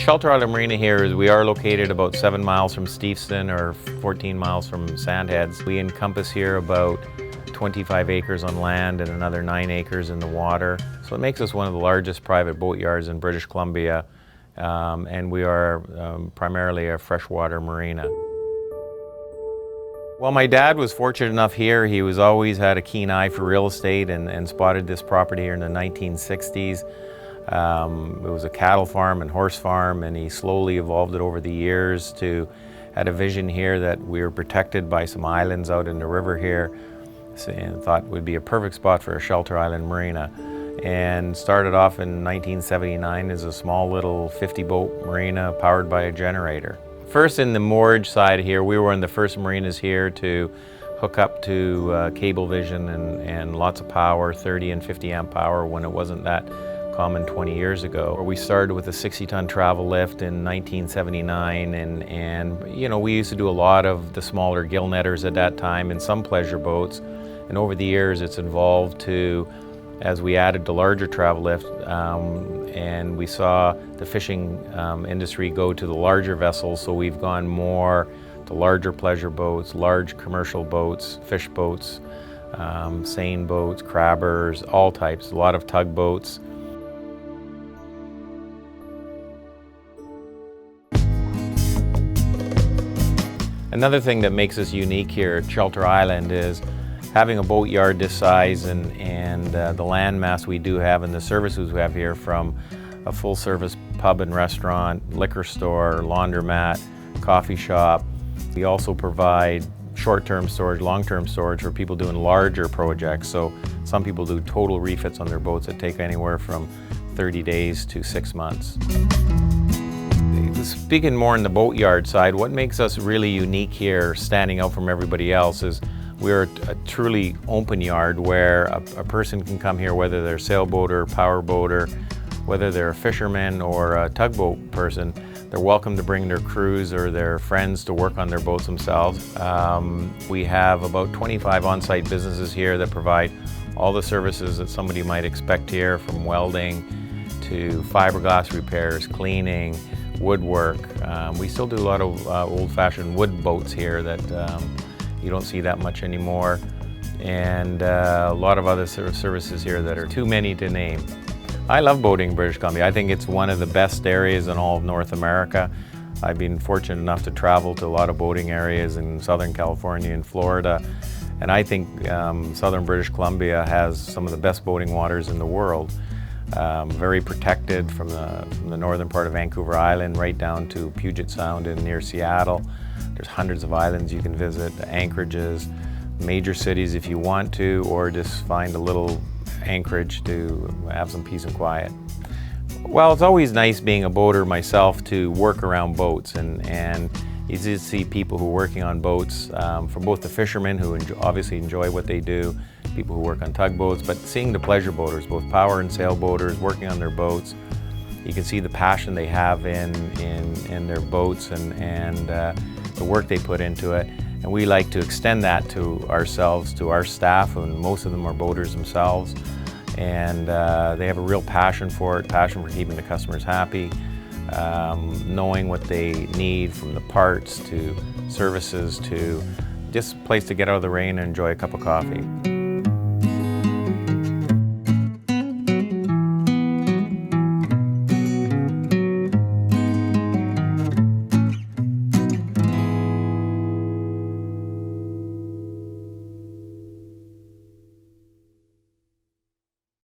Shelter Island Marina here is we are located about 7 miles from Steveston or 14 miles from Sandheads. We encompass here about 25 acres on land and another 9 acres in the water. So it makes us one of the largest private boatyards in British Columbia, and we are primarily a freshwater marina. Well, my dad was fortunate enough here. He was always had a keen eye for real estate and spotted this property here in the 1960s. It was a cattle farm and horse farm, and he slowly evolved it over the years to had a vision here that we were protected by some islands out in the river here, and thought it would be a perfect spot for a Shelter Island Marina. And started off in 1979 as a small little 50-boat marina powered by a generator. First, in the moorage side here, we were one of the first marinas here to hook up to Cablevision and lots of power, 30 and 50 amp power when it wasn't that common 20 years ago. We started with a 60-ton travel lift in 1979, and you know, we used to do a lot of the smaller gill netters at that time and some pleasure boats. And over the years it's evolved to, as we added the larger travel lift, and we saw the fishing industry go to the larger vessels, so we've gone more to larger pleasure boats, large commercial boats, fish boats, seine boats, crabbers, all types, a lot of tugboats. Another thing that makes us unique here at Shelter Island is having a boatyard this size and the land mass we do have and the services we have here, from a full-service pub and restaurant, liquor store, laundromat, coffee shop. We also provide short-term storage, long-term storage for people doing larger projects. So some people do total refits on their boats that take anywhere from 30 days to 6 months. Speaking more on the boatyard side, what makes us really unique here, standing out from everybody else, is we're a truly open yard where a person can come here, whether they're a sailboater, powerboater, whether they're a fisherman or a tugboat person. They're welcome to bring their crews or their friends to work on their boats themselves. We have about 25 on-site businesses here that provide all the services that somebody might expect here, from welding to fiberglass repairs, cleaning, woodwork. We still do a lot of old-fashioned wood boats here that you don't see that much anymore, and a lot of other services here that are too many to name. I love boating in British Columbia. I think it's one of the best areas in all of North America. I've been fortunate enough to travel to a lot of boating areas in Southern California and Florida, and I think Southern British Columbia has some of the best boating waters in the world. Very protected from the northern part of Vancouver Island right down to Puget Sound and near Seattle. There's hundreds of islands you can visit, anchorages, major cities if you want to, or just find a little anchorage to have some peace and quiet. Well, it's always nice being a boater myself to work around boats, and you just see people who are working on boats, from both the fishermen who obviously enjoy what they do, people who work on tugboats, but seeing the pleasure boaters, both power and sailboaters, working on their boats. You can see the passion they have in their boats and the work they put into it. And we like to extend that to ourselves, to our staff, and most of them are boaters themselves. And they have a real passion for it, passion for keeping the customers happy, knowing what they need, from the parts to services to just a place to get out of the rain and enjoy a cup of coffee.